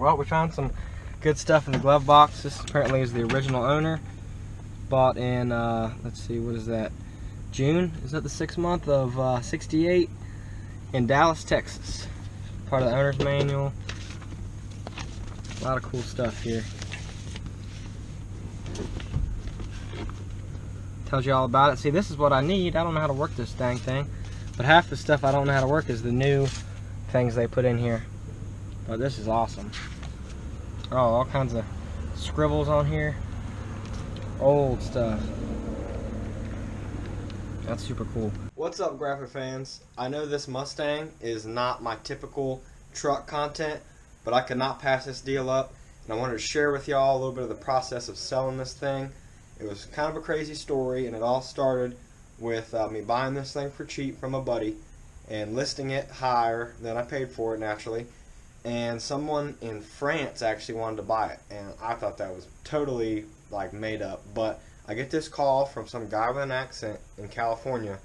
Well, we found some good stuff in the glove box. This apparently is the original owner. Bought in, let's see, what is that? June? Is that the 6th month of 68 in Dallas, Texas? Part of the owner's manual. A lot of cool stuff here. Tells you all about it. See, this is what I need. I don't know how to work this dang thing. But half the stuff I don't know how to work is the new things they put in here. But this is awesome. Oh, all kinds of scribbles on here. Old stuff. That's super cool. What's up, Grappa fans? I know this Mustang is not my typical truck content, but I could not pass this deal up, and I wanted to share with y'all a little bit of the process of selling this thing. It was kind of a crazy story, and it all started with me buying this thing for cheap from a buddy and listing it higher than I paid for it, naturally. And someone in France actually wanted to buy it, and I thought that was totally like made up. But I get this call from some guy with an accent in California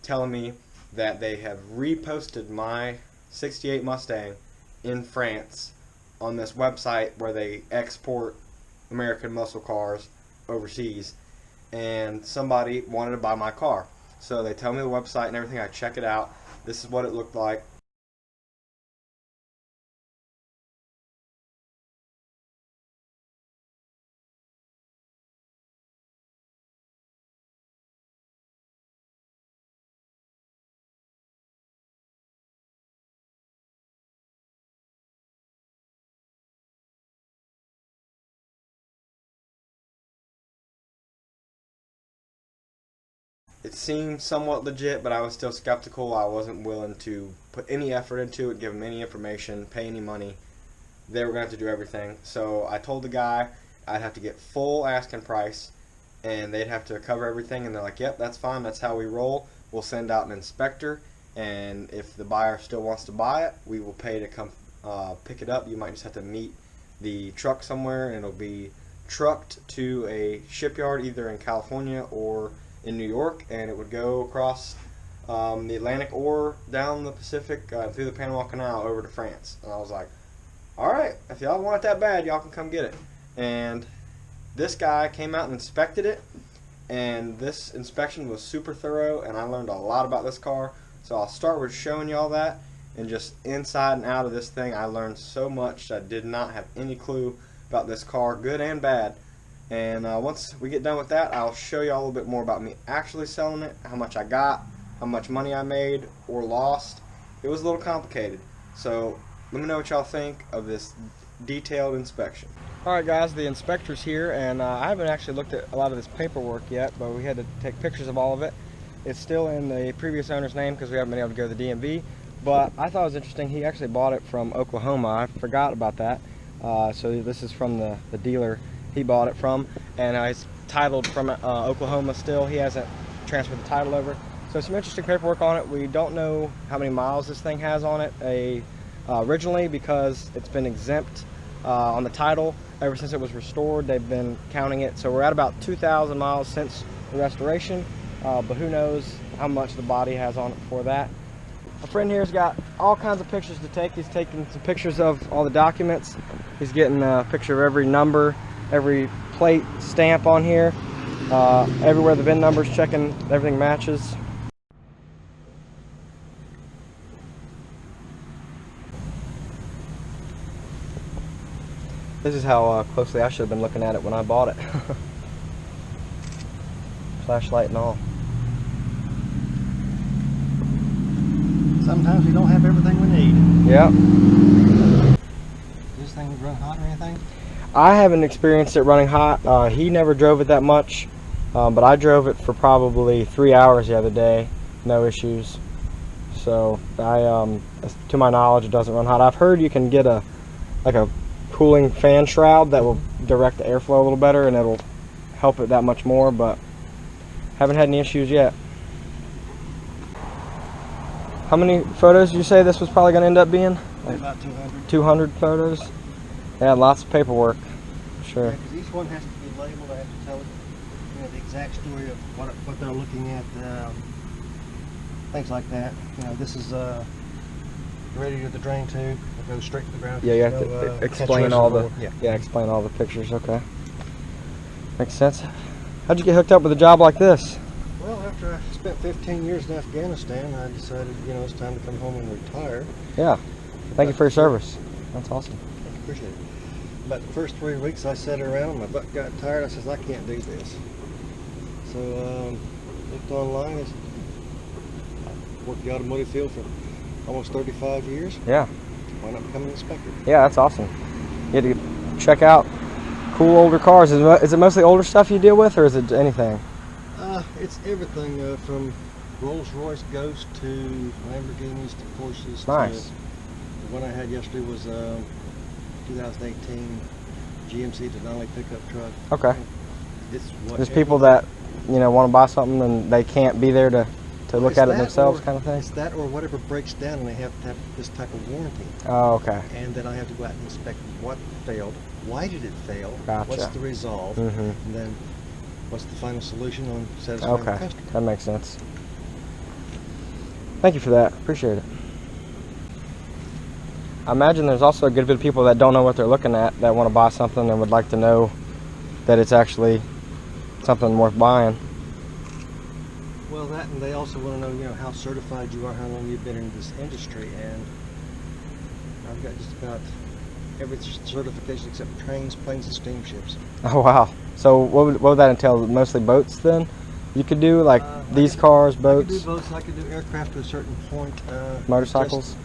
telling me that they have reposted my 68 Mustang in France on this website where they export American muscle cars overseas, and somebody wanted to buy my car. So they tell me the website and everything. I check it out. This is what it looked like. It seemed somewhat legit, but I was still skeptical. I wasn't willing to put any effort into it, give them any information, pay any money. They were going to have to do everything. So I told the guy I'd have to get full asking price, and they'd have to cover everything. And they're like, yep, that's fine. That's how we roll. We'll send out an inspector, and if the buyer still wants to buy it, we will pay to come pick it up. You might just have to meet the truck somewhere, and it'll be trucked to a shipyard either in California or in New York, and it would go across the Atlantic or down the Pacific through the Panama Canal over to France. And I was like, alright, if y'all want it that bad, y'all can come get it. And this guy came out and inspected it, and this inspection was super thorough, and I learned a lot about this car. So I'll start with showing y'all that, and just inside and out of this thing I learned so much. I did not have any clue about this car, good and bad. And once we get done with that, I'll show you all a little bit more about me actually selling it, how much I got, how much money I made or lost. It was a little complicated. So let me know what y'all think of this detailed inspection. Alright guys, the inspector's here, and I haven't actually looked at a lot of this paperwork yet, but we had to take pictures of all of it. It's still in the previous owner's name because we haven't been able to go to the DMV, but I thought it was interesting. He actually bought it from Oklahoma. I forgot about that. So this is from the dealer he bought it from, and it's titled from Oklahoma still. He hasn't transferred the title over. So some interesting paperwork on it. We don't know how many miles this thing has on it originally, because it's been exempt on the title ever since it was restored. They've been counting it, so we're at about 2,000 miles since the restoration, but who knows how much the body has on it for that. A friend here's got all kinds of pictures to take. He's taking some pictures of all the documents. He's getting a picture of every number, every plate stamp on here, everywhere the VIN numbers, checking everything matches. This is how closely I should have been looking at it when I bought it. Flashlight and all. Sometimes we don't have everything we need. Yeah. Does this thing run hot or anything? I haven't experienced it running hot. He never drove it that much, but I drove it for probably 3 hours the other day, no issues. So to my knowledge, it doesn't run hot. I've heard you can get a cooling fan shroud that will direct the airflow a little better, and it'll help it that much more, but haven't had any issues yet. How many photos did you say this was probably going to end up being? Like about 200. 200 photos? Yeah, lots of paperwork, sure. Yeah, because each one has to be labeled. I have to tell it, the exact story of what they're looking at, things like that. This is ready to the drain tube. It goes straight to the ground. Yeah, you have to explain all the explain all the pictures. Okay, makes sense. How'd you get hooked up with a job like this? Well, after I spent 15 years in Afghanistan, I decided, you know, it's time to come home and retire. Yeah. Thank you for your service. That's awesome. I appreciate it. About the first 3 weeks, I sat around. My butt got tired. I said, I can't do this. So, looked online. I worked the automotive field for almost 35 years. Yeah. Why not become an inspector? Yeah, that's awesome. You had to check out cool older cars. Is it mostly older stuff you deal with, or is it anything? It's everything from Rolls-Royce Ghost to Lamborghinis to Porsches. Nice. The one I had yesterday was 2018 GMC Denali pickup truck. Okay. There's people that, you know, want to buy something and they can't be there to look at it themselves, kind of thing? It's that or whatever breaks down and they have to have this type of warranty. Oh, okay. And then I have to go out and inspect what failed, why did it fail, Gotcha. what's the resolve, and then what's the final solution on satisfying the customer. That makes sense. Thank you for that. Appreciate it. I imagine there's also a good bit of people that don't know what they're looking at, that want to buy something and would like to know that it's actually something worth buying. Well, that, and they also want to know, you know, how certified you are, how long you've been in this industry, and I've got just about every certification except trains, planes, and steamships. Oh, wow. So what would that entail? Mostly boats then? You could do like these cars, boats? I could do boats. I could do aircraft to a certain point. Motorcycles?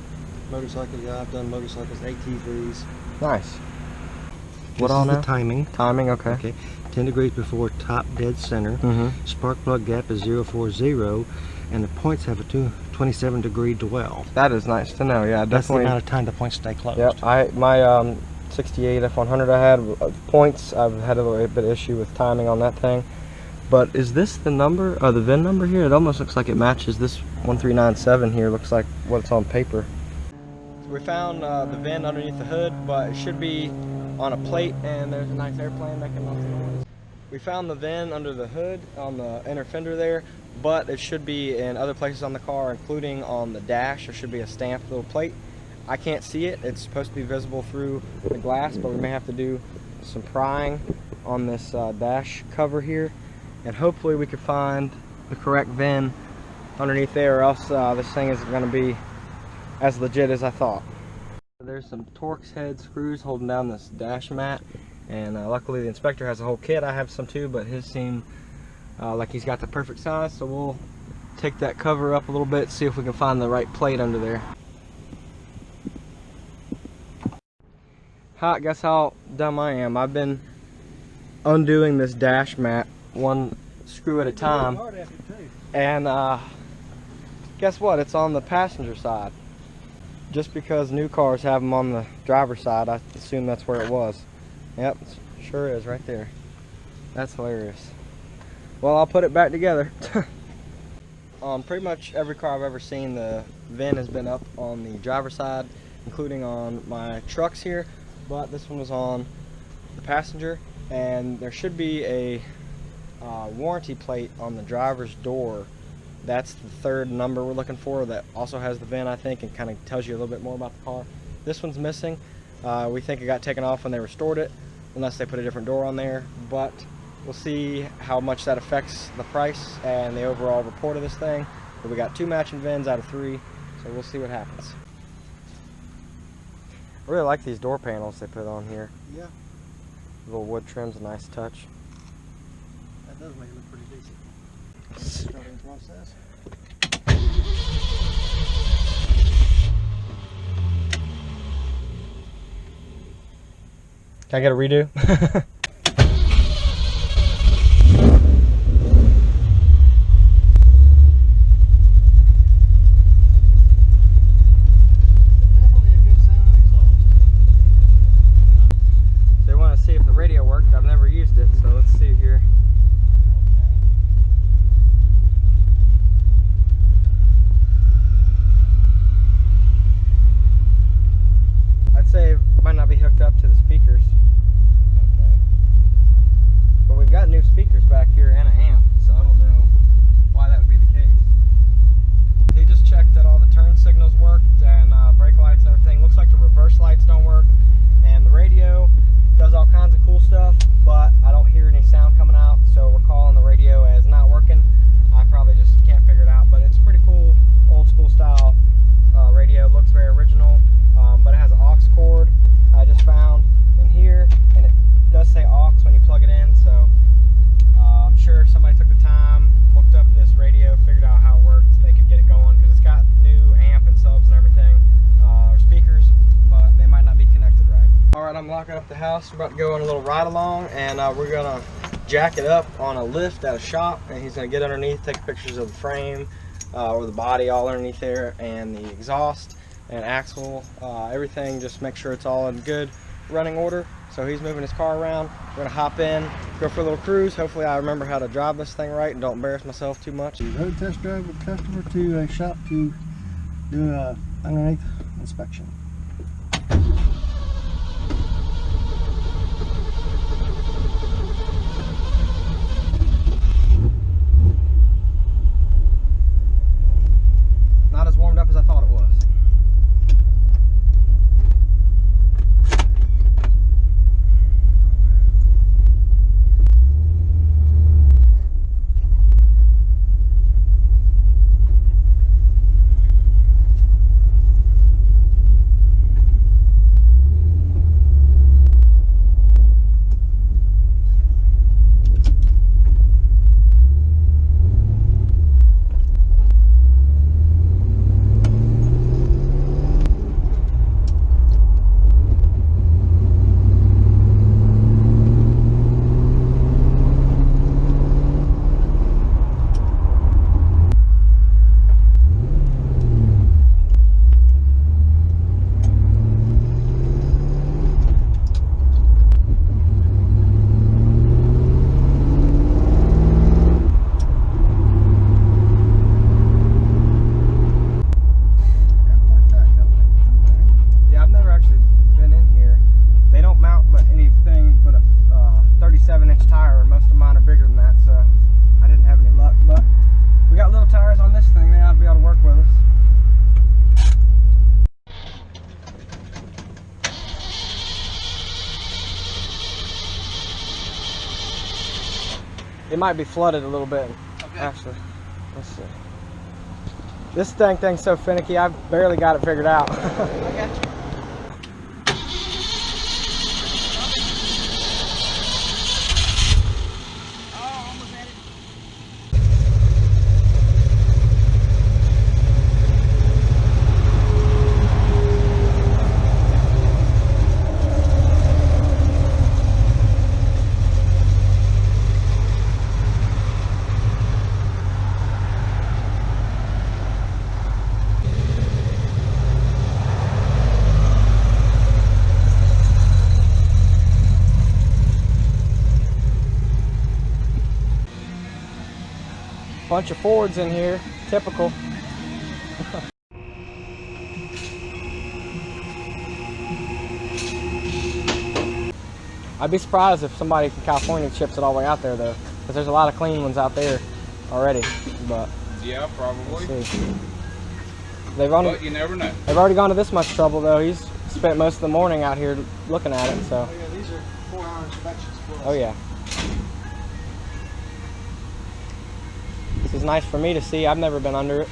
Motorcycles, yeah. I've done motorcycles, ATVs. Nice. What all now? The timing. Timing, okay. Okay. 10 degrees before top dead center. Spark plug gap is 040, and the points have a 27-degree dwell. That is nice to know. Yeah, That's definitely. the amount of time the points stay closed. Yep. My 68 F100 I had points. I've had a little bit of issue with timing on that thing. But is this the number, the VIN number here? It almost looks like it matches this 1397 here. Looks like what it's on paper. So we found the VIN underneath the hood, but it should be on a plate, and there's a nice airplane making lots of noise. We found the VIN under the hood on the inner fender there, but it should be in other places on the car, including on the dash. There should be a stamped little plate. I can't see it. It's supposed to be visible through the glass, but we may have to do some prying on this dash cover here, and hopefully we can find the correct VIN underneath there, or else this thing isn't going to be as legit as I thought. There's some Torx head screws holding down this dash mat, and luckily the inspector has a whole kit. I have some too, but his seem like he's got the perfect size, so we'll take that cover up a little bit, see if we can find the right plate under there. Guess how dumb I am. I've been undoing this dash mat one screw at a time, and guess what? It's on the passenger side. Just because new cars have them on the driver's side, I assume that's where it was. Yep, it sure is right there. That's hilarious. Well, I'll put it back together. On pretty much every car I've ever seen, the VIN has been up on the driver's side, including on my trucks here, but this one was on the passenger, and there should be a warranty plate on the driver's door. That's the third number we're looking for that also has the VIN, I think, and kind of tells you a little bit more about the car. This one's missing. We think it got taken off when they restored it, unless they put a different door on there, but we'll see how much that affects the price and the overall report of this thing. But we got 2 matching VINs out of 3, so we'll see what happens. I really like these door panels they put on here. Yeah. Little wood trim's a nice touch. That does make it look pretty decent. Starting process. Can I get a redo? Definitely a good sound exhaust. They want to see if the radio worked. I've never used it, so let's see here. I'd say it might not be hooked up to the speakers. Okay. the house. We're about to go on a little ride along, and we're gonna jack it up on a lift at a shop, and he's gonna get underneath, take pictures of the frame or the body all underneath there, and the exhaust and axle, everything. Just make sure it's all in good running order. So he's moving his car around. We're gonna hop in, go for a little cruise. Hopefully I remember how to drive this thing right and don't embarrass myself too much. Road test drive with customer to a shop to do a underneath inspection. Not as warmed up as I thought it was. It might be flooded a little bit, okay. Actually. Let's see. This thing's so finicky, I've barely got it figured out. I got you. Bunch of Fords in here, typical. I'd be surprised if somebody from California ships it all the way out there though, because there's a lot of clean ones out there already. But yeah, probably. But you never know. They've already gone to this much trouble though. He's spent most of the morning out here looking at it. So. Oh yeah, these are 4-hour inspections for us. Oh yeah. This is nice for me to see. I've never been under it.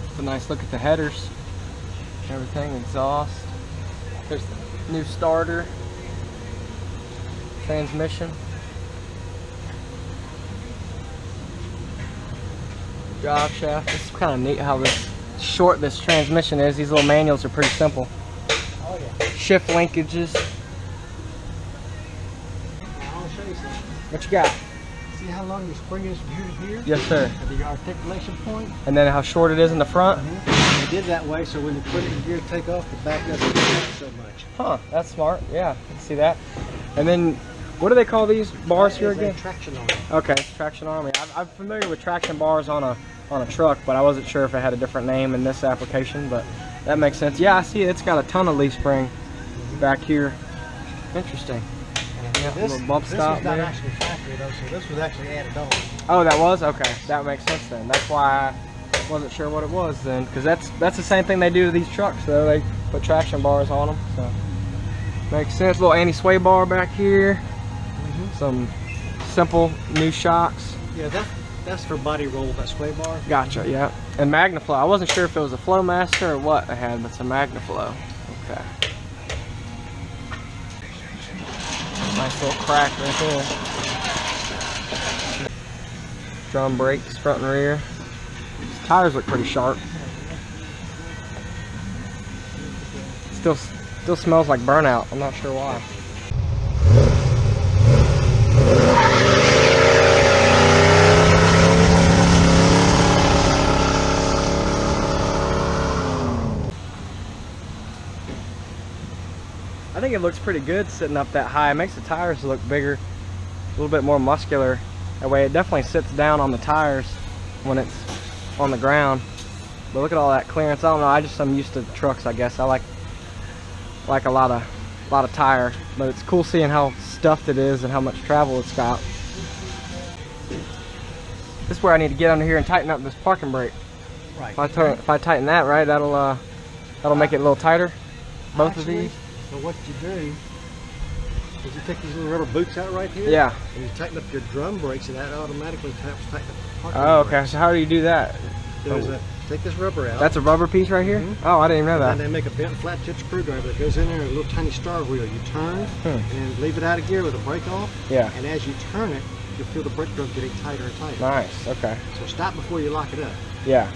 It's a nice look at the headers. Everything, exhaust. There's the new starter. Transmission. Drive shaft. It's kind of neat how short this transmission is. These little manuals are pretty simple. Oh yeah. Shift linkages. Now, I'll show you something. What you got? See how long your spring is from here to here? Yes, sir. At the articulation point. And then how short it is in the front? They did that way so when you put it in gear to take off, the back doesn't move so much. Huh, that's smart. Yeah, I can see that. And then, what do they call these bars here again? Traction arm. Okay, traction arm. I'm familiar with traction bars on a truck, but I wasn't sure if it had a different name in this application, but that makes sense. Yeah, I see it. It's got a ton of leaf spring back here. Interesting. Yeah, This little bump stop was not there. actually factory though, so this was actually added on. Oh, that was? Okay, that makes sense then. That's why I wasn't sure what it was then, because that's the same thing they do to these trucks though. They put traction bars on them, so makes sense. Little anti-sway bar back here. Some simple new shocks. Yeah, that's for body roll, that sway bar. Gotcha, yeah. And MagnaFlow. I wasn't sure if it was a Flowmaster or what they had, but it's a MagnaFlow. Okay. Nice little crack right there. Drum brakes, front and rear. These tires look pretty sharp. Still smells like burnout. I'm not sure why. I think it looks pretty good sitting up that high. It makes the tires look bigger, a little bit more muscular. That way it definitely sits down on the tires when it's on the ground. But look at all that clearance. I don't know, I'm used to trucks, I guess. I like a lot of tire, but it's cool seeing how stuffed it is and how much travel it's got. This is where I need to get under here and tighten up this parking brake. Right. If I tighten that right, that'll make it a little tighter. Both of these. So what you do is you take these little rubber boots out right here. Yeah. And you tighten up your drum brakes, and that automatically helps tighten up the parking Oh, okay. brakes. So how do you do that? Take this rubber out. That's a rubber piece right here? Mm-hmm. Oh, I didn't even know that. And then they make a bent flat tip screwdriver that goes in there and a little tiny star wheel. You turn and then leave it out of gear with the brake off. Yeah. And as you turn it, you'll feel the brake drum getting tighter and tighter. Nice. Okay. So stop before you lock it up. Yeah.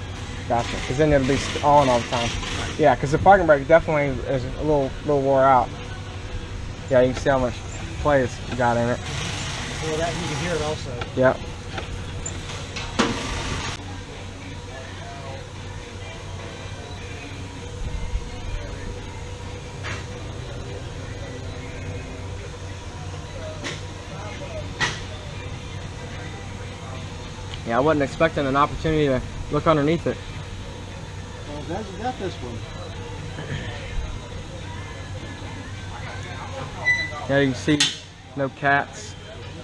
Gotcha. Because then it'll be on all the time. Right. Yeah, because the parking brake definitely is a little wore out. Yeah, you can see how much play it's got in it. Well, that you can hear it also. Yep. Yeah, I wasn't expecting an opportunity to look underneath it. Well, glad you got this one. Yeah, you can see no cats,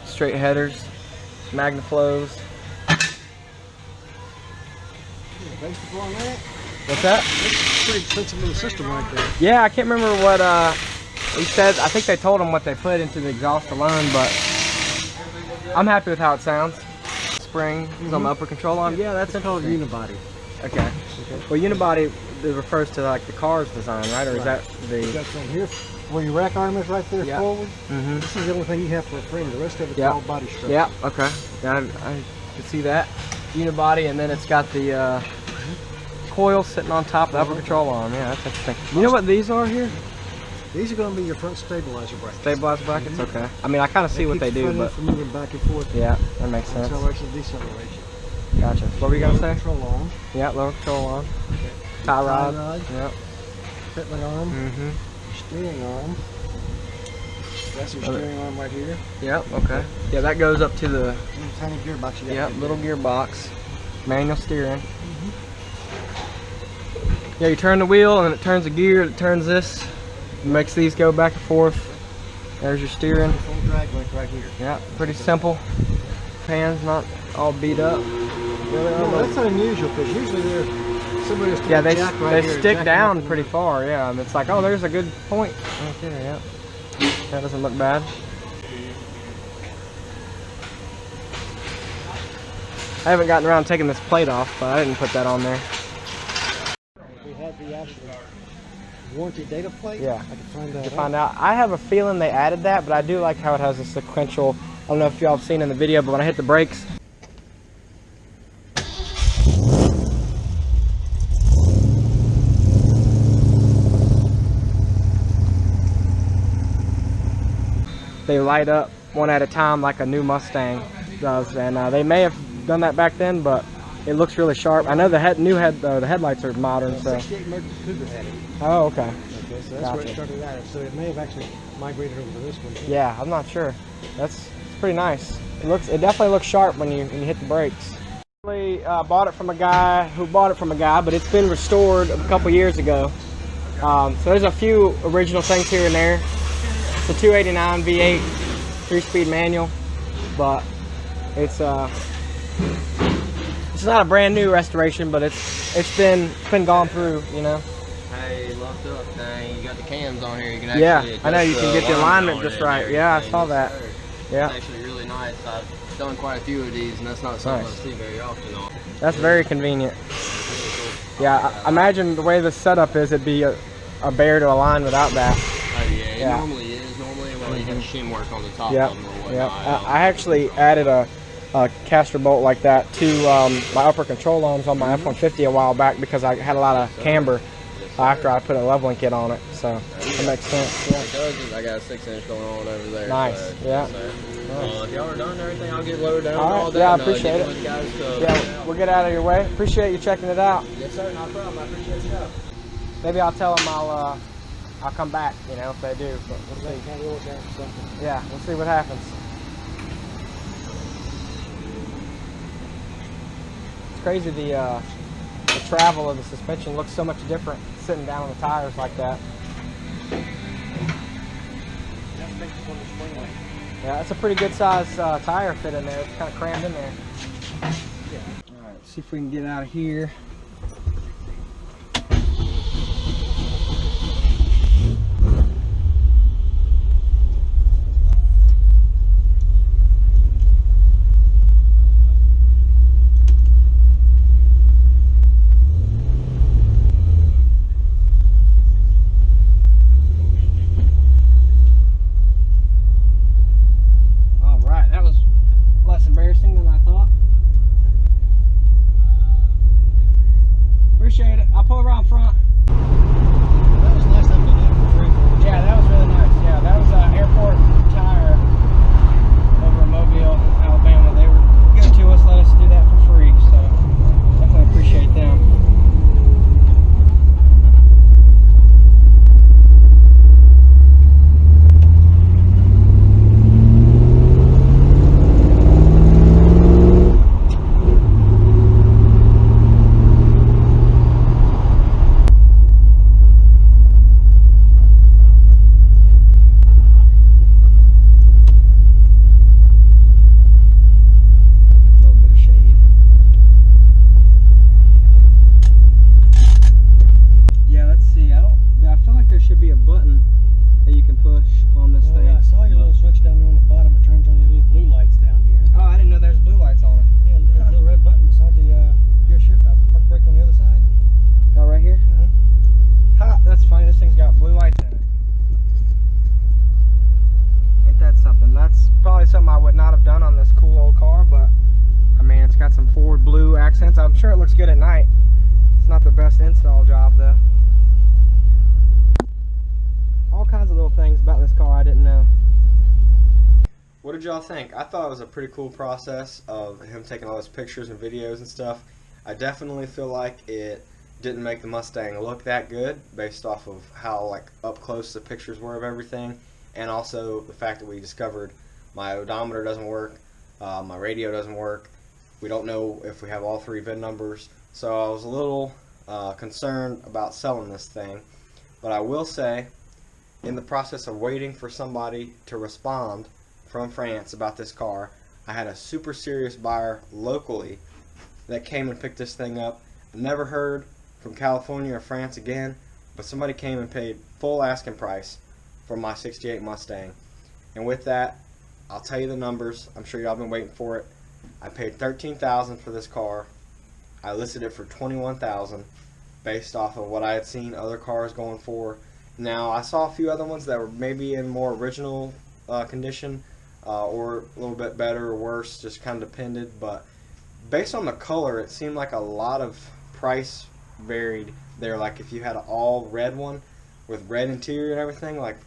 straight headers, MagnaFlows. Based upon that, What's that? that's a pretty expensive little system right there. Yeah, I can't remember what he said. I think they told him what they put into the exhaust alone, but I'm happy with how it sounds. Spring on the upper control arm. Yeah, that's called interesting. unibody. Okay. Well, unibody refers to like the car's design, right? Or is that the? You got some here where your rack arm is right there forward. Mm-hmm. This is the only thing you have for a frame. The rest of it's all body structure. Yeah. Okay. Yeah, I can see that unibody, and then it's got the coil sitting on top of the upper control arm. Yeah, that's interesting. You know what these are here? These are going to be your front stabilizer brackets. Stabilizer brackets. Okay. I mean, I kind of see what they do, but from moving back and forth. Yeah, that makes sense. Acceleration, deceleration. Gotcha. What were you gonna say? Control arm. Yeah, lower control arm. Okay. Tie rod. Yep. Fitment arm. Mm-hmm. Steering arm. That's your steering arm right here. Yep. Okay. Yeah, that goes up to the Little tiny gearbox. yep, little gearbox. Manual steering. Yeah, you turn the wheel and it turns the gear. It turns this. It makes these go back and forth. There's your steering. Full drag link right here. Yeah, pretty simple. Hands not all beat up. No, that's unusual because usually somebody has to Yeah, they jack right here and stick jack down them up. pretty far. Yeah, and it's like, oh, there's a good point right there. Yeah, that doesn't look bad. I haven't gotten around to taking this plate off, but I didn't put that on there. We have the actual warranty data plate. Yeah. I can find that. To find out, I have a feeling they added that, but I do like how it has a sequential. I don't know if y'all have seen in the video, but when I hit the brakes, they light up one at a time like a new Mustang does, and they may have done that back then, but it looks really sharp. I know the the headlights are modern, so. 68 Mercury Cougar had it. Oh, okay. Okay, so that's where it started out. So it may have actually migrated over to this one. Yeah, I'm not sure. It's pretty nice. It definitely looks sharp when you hit the brakes. Bought it from a guy who bought it from a guy, but it's been restored a couple years ago. So there's a few original things here and there. It's a 289 V8 3-speed manual, but it's not a brand new restoration, but it's been gone through, you know. Hey, locked up thing. You got the cams on here. You can actually Yeah, I know you can get the alignment just right. Yeah, I saw that. Yeah. It's actually really nice. I've done quite a few of these, and that's not something I see very often. That's very convenient. Yeah, I imagine the way the setup is, it'd be a bear to align without that. Oh yeah, it normally is. Normally, well, you have shim work on the top Yep. of them or Yep. whatnot. I actually added a caster bolt like that to my upper control arms on my F-150 a while back because I had a lot of camber after I put a leveling kit on it. So that makes sense. Yeah. It does. I got a 6-inch going on over there. Nice. So, Yeah. if y'all are done and everything, I'll get loaded down. All right. Yeah, I appreciate it. Yeah, we'll get out of your way. Appreciate you checking it out. Yes, sir. No problem. I appreciate the help. Maybe I'll tell them I'll come back, you know, if they do. But we'll see. Yeah, we'll see what happens. It's crazy the travel of the suspension looks so much different sitting down on the tires like that. Yeah, it's a pretty good size tire fit in there. It's kind of crammed in there. All right, see if we can get out of here. Appreciate it. I'll pull around front. That was nice of them to do it for free. Yeah, that was really nice. Yeah, that was an airport tire over in Mobile, Alabama. They were good to us, let us do that for free. So definitely appreciate them. Should be a button that you can push on this thing. I saw your little switch down there on the bottom. It turns on your little blue lights down here. Oh, I didn't know there's blue lights on it. Yeah, there's a little red button beside the gear shift park brake on the other side. Oh, right here? Ha, that's funny. This thing's got blue lights in it. Ain't that something? That's probably something I would not have done on this cool old car, but I mean, it's got some forward blue accents. I'm sure it looks good at night. It's not the best install job, though. All kinds of little things about this car I didn't know. What did y'all think? I thought it was a pretty cool process of him taking all those pictures and videos and stuff. I definitely feel like it didn't make the Mustang look that good based off of how like up close the pictures were of everything, and also the fact that we discovered my odometer doesn't work, my radio doesn't work. We don't know if we have all 3 VIN numbers, so I was a little concerned about selling this thing. But I will say, in the process of waiting for somebody to respond from France about this car, I had a super serious buyer locally that came and picked this thing up. I never heard from California or France again, but somebody came and paid full asking price for my 68 Mustang. And with that, I'll tell you the numbers. I'm sure y'all been waiting for it. I paid $13,000 for this car. I listed it for $21,000 based off of what I had seen other cars going for. Now, I saw a few other ones that were maybe in more original condition or a little bit better or worse, just kind of depended. But based on the color, it seemed like a lot of price varied there. Like if you had an all red one with red interior and everything, like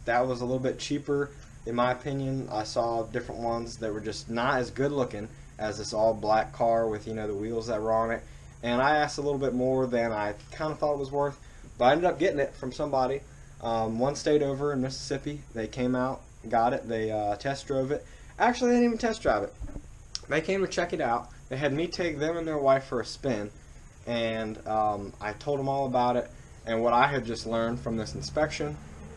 that was a little bit cheaper in my opinion. I saw different ones that were just not as good looking as this all black car with, you know, the wheels that were on it. And I asked a little bit more than I kind of thought it was worth. But I ended up getting it from somebody. One state over in Mississippi. They came out, got it. They test drove it. Actually, they didn't even test drive it. They came to check it out. They had me take them and their wife for a spin. And I told them all about it and what I had just learned from this inspection.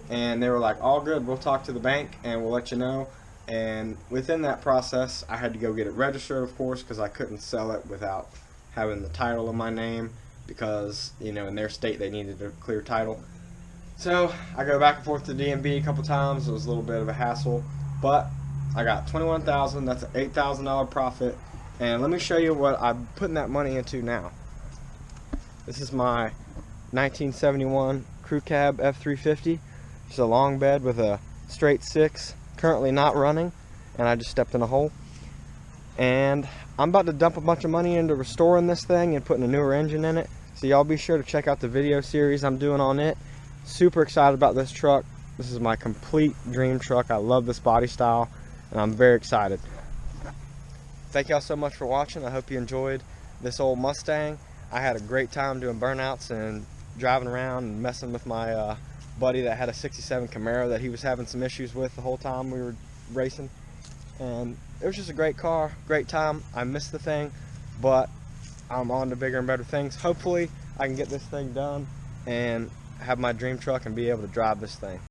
And they were like, all good, we'll talk to the bank and we'll let you know. And within that process, I had to go get it registered, of course, because I couldn't sell it without having the title in my name, because, you know, in their state they needed a clear title. So I go back and forth to DMV a couple times. It was a little bit of a hassle, but I got $21,000. That's an $8,000 profit. And let me show you what I'm putting that money into now. This is my 1971 crew cab F350. Just a long bed with a straight 6, currently not running, and I just stepped in a hole. And I'm about to dump a bunch of money into restoring this thing and putting a newer engine in it. So y'all be sure to check out the video series I'm doing on it. Super excited about this truck. This is my complete dream truck. I love this body style, and I'm very excited. Thank y'all so much for watching. I hope you enjoyed this old Mustang. I had a great time doing burnouts and driving around and messing with my buddy that had a 67 Camaro that he was having some issues with the whole time we were racing. And it was just a great car, great time. I missed the thing, but I'm on to bigger and better things. Hopefully I can get this thing done and have my dream truck and be able to drive this thing.